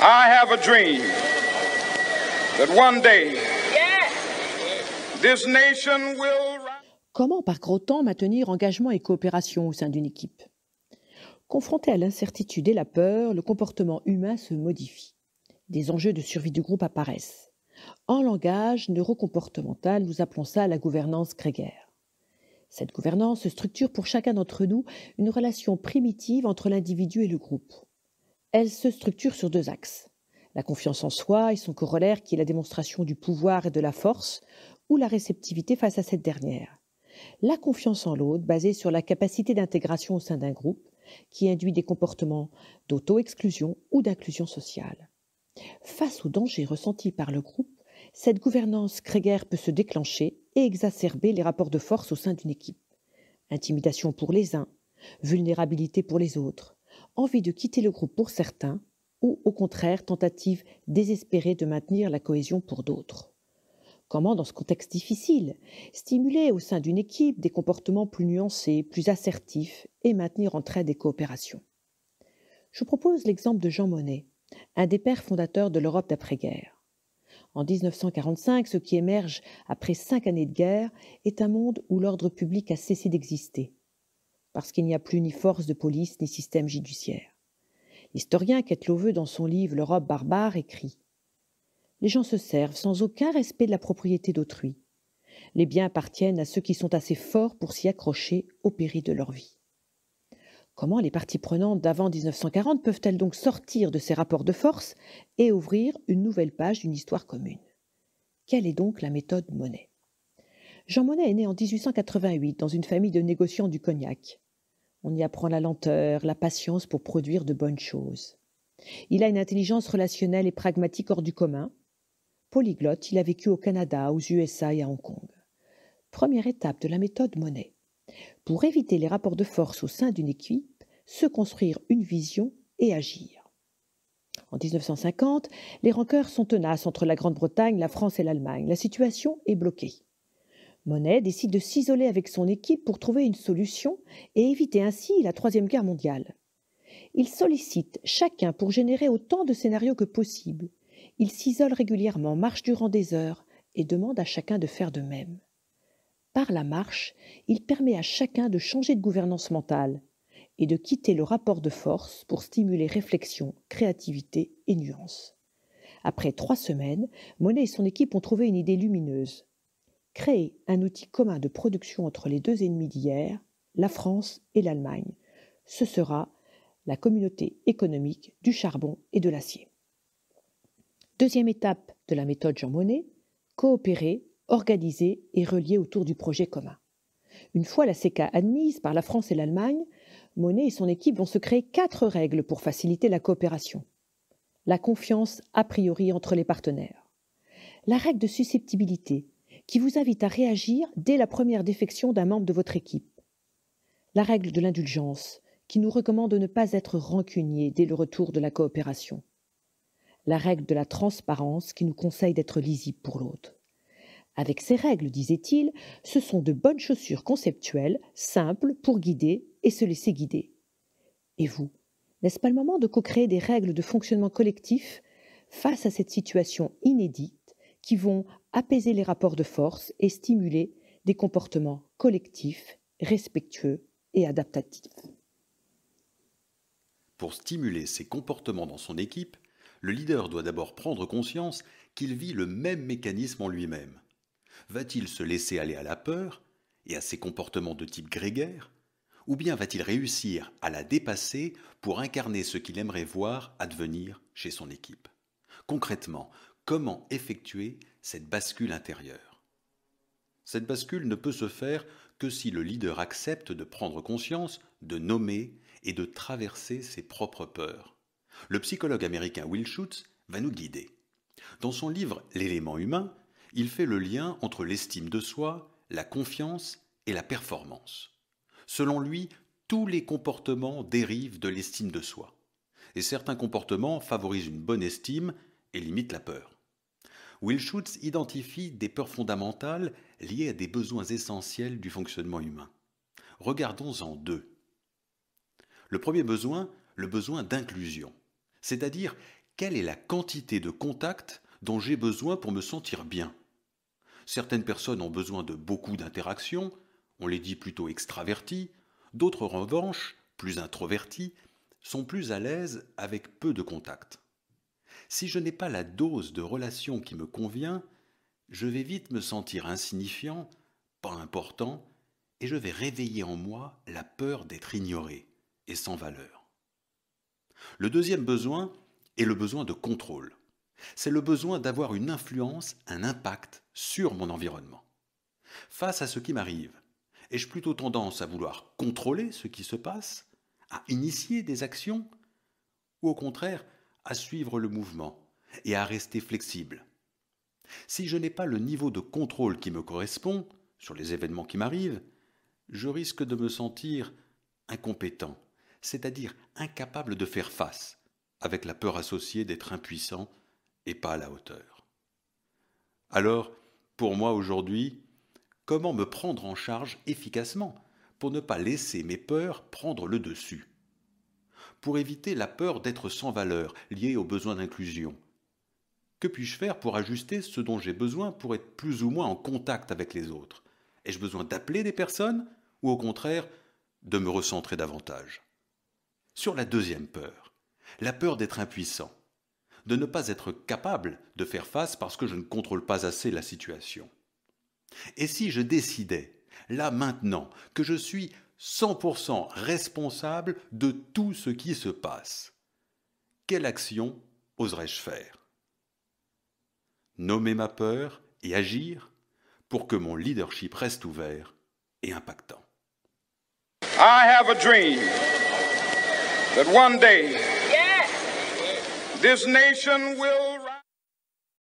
I have a dream that one day this nation will... Comment, par gros temps, maintenir engagement et coopération au sein d'une équipe? Confronté à l'incertitude et la peur, le comportement humain se modifie. Des enjeux de survie du groupe apparaissent. En langage neurocomportemental, nous appelons ça la gouvernance grégaire. Cette gouvernance structure pour chacun d'entre nous une relation primitive entre l'individu et le groupe. Elle se structure sur deux axes. La confiance en soi et son corollaire qui est la démonstration du pouvoir et de la force, ou la réceptivité face à cette dernière. La confiance en l'autre, basée sur la capacité d'intégration au sein d'un groupe, qui induit des comportements d'auto-exclusion ou d'inclusion sociale. Face aux dangers ressentis par le groupe, cette gouvernance grégaire peut se déclencher et exacerber les rapports de force au sein d'une équipe. Intimidation pour les uns, vulnérabilité pour les autres, envie de quitter le groupe pour certains, ou au contraire tentative désespérée de maintenir la cohésion pour d'autres. Comment, dans ce contexte difficile, stimuler au sein d'une équipe des comportements plus nuancés, plus assertifs et maintenir entraide et coopération? Je vous propose l'exemple de Jean Monnet, un des pères fondateurs de l'Europe d'après-guerre. En 1945, ce qui émerge après 5 années de guerre est un monde où l'ordre public a cessé d'exister, parce qu'il n'y a plus ni force de police ni système judiciaire. L'historien Quetelet dans son livre L'Europe barbare écrit: les gens se servent sans aucun respect de la propriété d'autrui. Les biens appartiennent à ceux qui sont assez forts pour s'y accrocher au péril de leur vie. Comment les parties prenantes d'avant 1940 peuvent-elles donc sortir de ces rapports de force et ouvrir une nouvelle page d'une histoire commune? Quelle est donc la méthode Monnet? Jean Monnet est né en 1888 dans une famille de négociants du cognac. On y apprend la lenteur, la patience pour produire de bonnes choses. Il a une intelligence relationnelle et pragmatique hors du commun. Polyglotte, il a vécu au Canada, aux USA et à Hong Kong. Première étape de la méthode Monnet. Pour éviter les rapports de force au sein d'une équipe, se construire une vision et agir. En 1950, les rancœurs sont tenaces entre la Grande-Bretagne, la France et l'Allemagne. La situation est bloquée. Monnet décide de s'isoler avec son équipe pour trouver une solution et éviter ainsi la Troisième Guerre mondiale. Il sollicite chacun pour générer autant de scénarios que possible. Il s'isole régulièrement, marche durant des heures et demande à chacun de faire de même. Par la marche, il permet à chacun de changer de gouvernance mentale et de quitter le rapport de force pour stimuler réflexion, créativité et nuance. Après 3 semaines, Monnet et son équipe ont trouvé une idée lumineuse. Créer un outil commun de production entre les deux ennemis d'hier, la France et l'Allemagne. Ce sera la communauté économique du charbon et de l'acier. Deuxième étape de la méthode Jean Monnet, coopérer, organiser et relier autour du projet commun. Une fois la CECA admise par la France et l'Allemagne, Monnet et son équipe vont se créer 4 règles pour faciliter la coopération. La confiance a priori entre les partenaires. La règle de susceptibilité, qui vous invite à réagir dès la première défection d'un membre de votre équipe. La règle de l'indulgence, qui nous recommande de ne pas être rancunier dès le retour de la coopération. La règle de la transparence, qui nous conseille d'être lisible pour l'autre. Avec ces règles, disait-il, ce sont de bonnes chaussures conceptuelles, simples pour guider et se laisser guider. Et vous, n'est-ce pas le moment de co-créer des règles de fonctionnement collectif face à cette situation inédite qui vont apaiser les rapports de force et stimuler des comportements collectifs, respectueux et adaptatifs? Pour stimuler ces comportements dans son équipe, le leader doit d'abord prendre conscience qu'il vit le même mécanisme en lui-même. Va-t-il se laisser aller à la peur et à ses comportements de type grégaire, ou bien va-t-il réussir à la dépasser pour incarner ce qu'il aimerait voir advenir chez son équipe? Concrètement, comment effectuer cette bascule intérieure? Cette bascule ne peut se faire que si le leader accepte de prendre conscience, de nommer et de traverser ses propres peurs. Le psychologue américain Will Schutz va nous guider. Dans son livre « L'élément humain », il fait le lien entre l'estime de soi, la confiance et la performance. Selon lui, tous les comportements dérivent de l'estime de soi. Et certains comportements favorisent une bonne estime et limitent la peur. Will Schutz identifie des peurs fondamentales liées à des besoins essentiels du fonctionnement humain. Regardons-en 2. Le premier besoin, le besoin d'inclusion. C'est-à-dire, quelle est la quantité de contact dont j'ai besoin pour me sentir bien? Certaines personnes ont besoin de beaucoup d'interactions, on les dit plutôt extravertis, d'autres en revanche, plus introvertis, sont plus à l'aise avec peu de contact. Si je n'ai pas la dose de relation qui me convient, je vais vite me sentir insignifiant, pas important, et je vais réveiller en moi la peur d'être ignoré et sans valeur. Le deuxième besoin est le besoin de contrôle. C'est le besoin d'avoir une influence, un impact sur mon environnement. Face à ce qui m'arrive, ai-je plutôt tendance à vouloir contrôler ce qui se passe, à initier des actions, ou au contraire à suivre le mouvement et à rester flexible? Si je n'ai pas le niveau de contrôle qui me correspond sur les événements qui m'arrivent, je risque de me sentir incompétent, c'est-à-dire incapable de faire face, avec la peur associée d'être impuissant et pas à la hauteur. Alors, pour moi aujourd'hui, comment me prendre en charge efficacement pour ne pas laisser mes peurs prendre le dessus? Pour éviter la peur d'être sans valeur liée au besoin d'inclusion, que puis-je faire pour ajuster ce dont j'ai besoin pour être plus ou moins en contact avec les autres? Ai-je besoin d'appeler des personnes ou au contraire de me recentrer davantage? Sur la deuxième peur, la peur d'être impuissant, de ne pas être capable de faire face parce que je ne contrôle pas assez la situation. Et si je décidais, là maintenant, que je suis 100% responsable de tout ce qui se passe, quelle action oserais-je faire? Nommer ma peur et agir pour que mon leadership reste ouvert et impactant. I have a dream that one day this nation will rise.